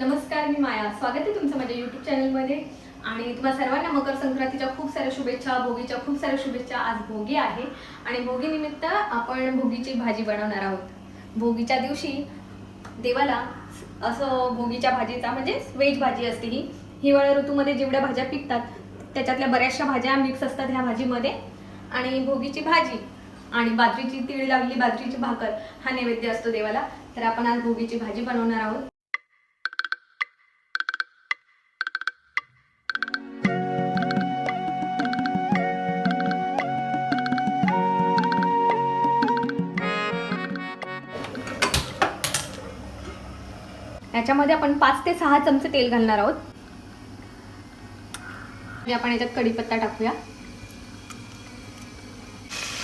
नमस्कार, मी माया. स्वागत आहे तुमचं माझ्या यूट्यूब चॅनलमध्ये. आणि तुम्हा सर्वांना मकर संक्रांतीच्या खूप साऱ्या शुभेच्छा, भोगीच्या खूप साऱ्या शुभेच्छा. आज भोगी आहे आणि भोगी निमित्त आपण भोगीची भाजी बनवणार आहोत. भोगीच्या दिवशी देवाला असं भोगीच्या भाजीचा म्हणजे व्हेज भाजी असते ही. हिवाळा ऋतूमध्ये जेवढ्या भाज्या पिकतात त्याच्यातल्या बऱ्याचशा भाज्या मिक्स असतात ह्या भाजीमध्ये. आणि भोगीची भाजी आणि बाजरीची तीळ लावलेली बाजरीची भाकर हा नैवेद्य असतो देवाला. तर आपण आज भोगीची भाजी बनवणार आहोत. याच्यामध्ये आपण 5 ते 6 चमचे तेल घालणार आहोत. आपण याच्यात कढीपत्ता टाकूया.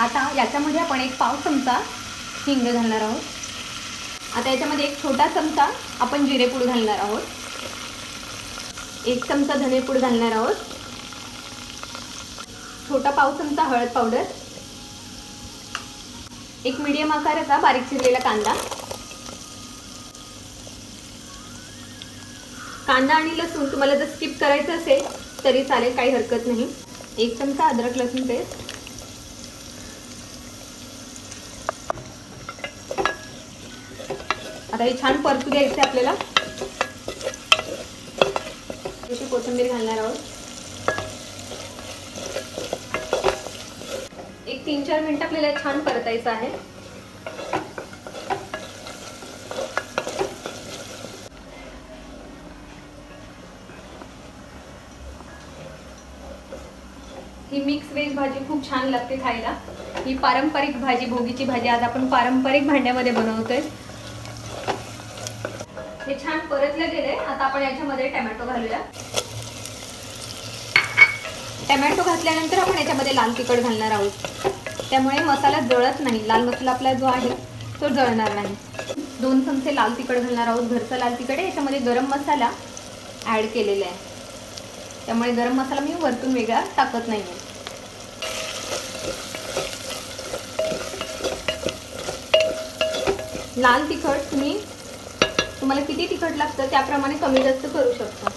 आता याच्यामध्ये आपण 1 पाव चमचा हिंग घालणार आहोत. आता याच्यामध्ये 1 छोटा चमचा आपण जिरेपूड घालणार आहोत. 1 चमचा धनेपूड घालणार आहोत. छोटा पाव चमचा हळद पावडर. 1 मीडियम आकाराचा बारीक चिरलेला कांदा. कांदा आणि लसूण तुम्हाला जर स्किप करायचं असेल तरी चालेल, काही हरकत नाही. 1 चमचा अद्रक लसूण पेस्ट. आता हे छान परतू द्यायचे आपल्याला. थोडीशी कोथिंबीर घालणार आहोत. 1-3-4 मिनिटं आपल्याला छान परतायचं आहे. ही मिक्स व्हेज भाजी खूप छान लागते खायला. ही पारंपरिक भाजी, भोगीची भाजी आज आपण पारंपरिक भांड्यामध्ये बनवतोय. हे छान परतलं गेलंय. आता आपण याच्यामध्ये टोमॅटो घालूया. टोमॅटो घातल्यानंतर आपण याच्यामध्ये लाल तिखट घालणार आहोत. त्यामुळे मसाला जळत नाही. लाल मसाला आपला जो आहे तो जळणार नाही. 2 चमचे लाल तिखट घालणार आहोत. घरचा लाल तिखट आहे. याच्यामध्ये गरम मसाला ॲड केलेला आहे, त्यामुळे गरम मसाला मी वरतून वेगळा टाकत नाही आहे. लाल तिखट तुम्हाला किती तिखट लागतं त्याप्रमाणे कमी जास्त करू शकता.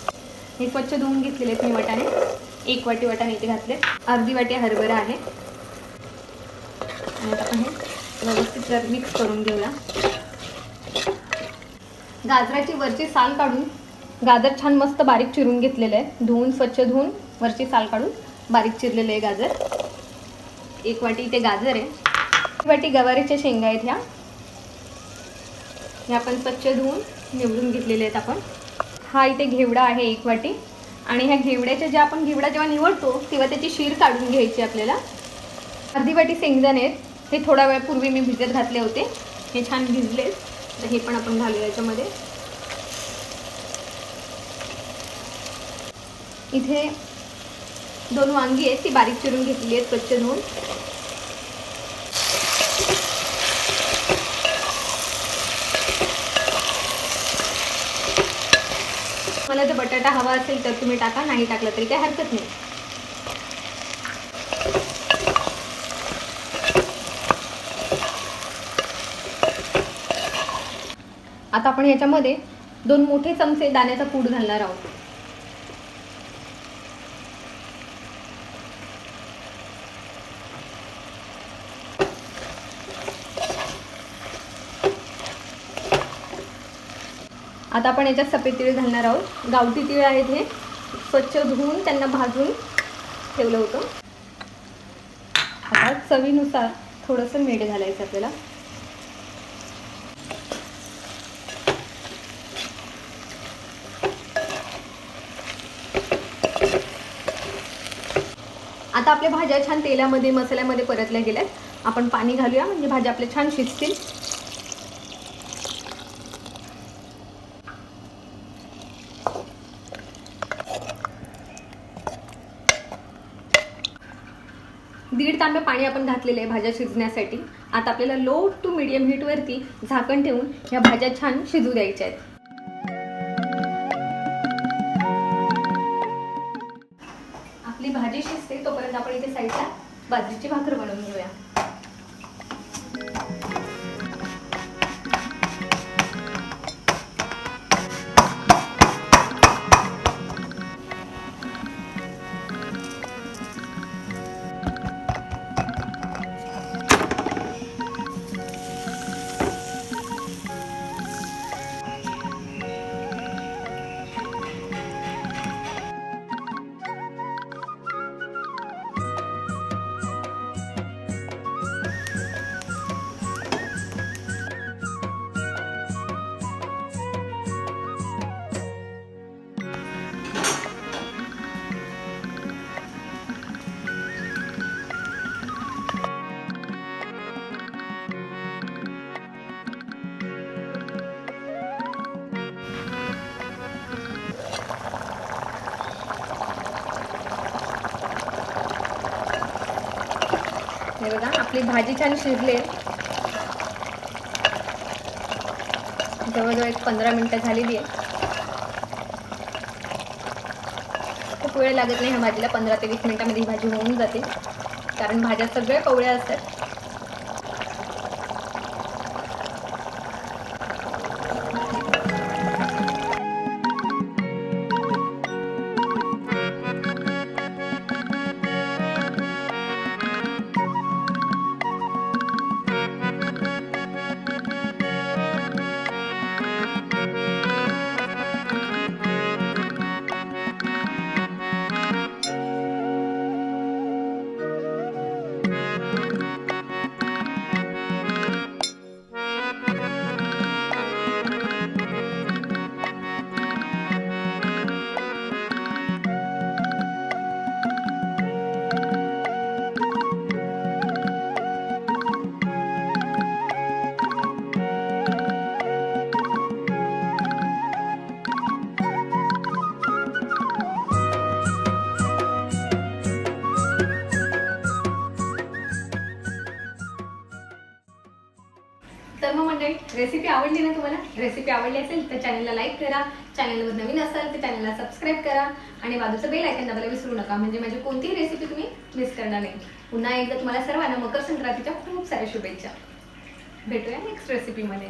हे स्वच्छ धुवून घेतलेले आहेत मी वाटाणे. 1 वाटी वाटाणे इथे घातले. अर्धी वाटी हरभरा आहे. आणि आता आपण हे व्यवस्थित मिक्स करून घेऊया. गाजराची वरची साल काढून गाजर छान मस्त बारीक चिरून घेतलेलं आहे. स्वच्छ धुवून वरची साल काढून बारीक चिरलेलं आहे गाजर. 1 वाटी इथे गाजर आहे. 1 वाटी गवारीच्या शेंगा आहेत ह्या आपण स्वच्छ धुवून निवडून घेतलेले आहेत आपण. हा इथे घेवडा आहे 1 वाटी. आणि ह्या घेवड्याच्या आपण घेवडा जेव्हा निवडतो तेव्हा त्याची शीर काढून घ्यायची आपल्याला. अर्धी वाटी शेंगदाणे आहेत. हे थोडा वेळापूर्वी मी भिजत घातले होते. हे छान भिजले. तर हे पण आपण घालूया याच्यामध्ये. इथे 2 वांगी आहेत, ती बारीक चिरून घेतली आहेत स्वच्छ धुवून. मला जर बटाटा हवा असेल तर तुम्ही टाका, नाही टाकला तरी काही हरकत नाही. आता आपण याच्यामध्ये 2 मोठे चमचे दाण्याचा कूट घालणार आहोत. आता आपण याच्यात सफेद तीळ घालणार आहोत. गावठी तीळ आहेत हे. स्वच्छ धुवून त्यांना भाजून ठेवलं होतं. आता चवीनुसार थोडंसं मीठ घालायचं आपल्याला. आता आपल्या भाज्या छान तेलामध्ये मसाल्यामध्ये परतल्या गेल्यात. आपण पाणी घालूया म्हणजे भाज्या आपल्या छान शिजतील. दीड तांबे पाणी आपण घातलेले आहे भाज्या शिजण्यासाठी. आता आपल्याला लो टू मीडियम हीटवरती झाकण ठेवून ह्या भाज्या छान शिजू द्यायच्या आहेत. आपली भाजी शिजते तोपर्यंत आपण इथे साईडला बाजरीची भाकर बनवून घेऊया. हे बघा आपली भाजी छान शिजले, जवळजवळ एक 15 मिनटं झालेली आहे. खूप वेळ लागत नाही ह्या भाजीला, 15 ते 20 मिनिटांमध्ये ही भाजी होऊन जाते, कारण भाज्या सगळ्या कवळ्या असतात. तर मग मंडळी, रेसिपी आवडली ना तुम्हाला? रेसिपी आवडली असेल तर चॅनलला लाईक करा, चॅनलवर नवीन असाल तर चॅनलला सबस्क्राईब करा आणि बाजूचं बेल आयकॉन दाबायला विसरू नका, म्हणजे माझी कोणतीही रेसिपी तुम्ही मिस करणार नाही. पुन्हा एकदा तुम्हाला सर्वांना मकर संक्रांतीच्या खूप साऱ्या शुभेच्छा. भेटूया नेक्स्ट रेसिपीमध्ये.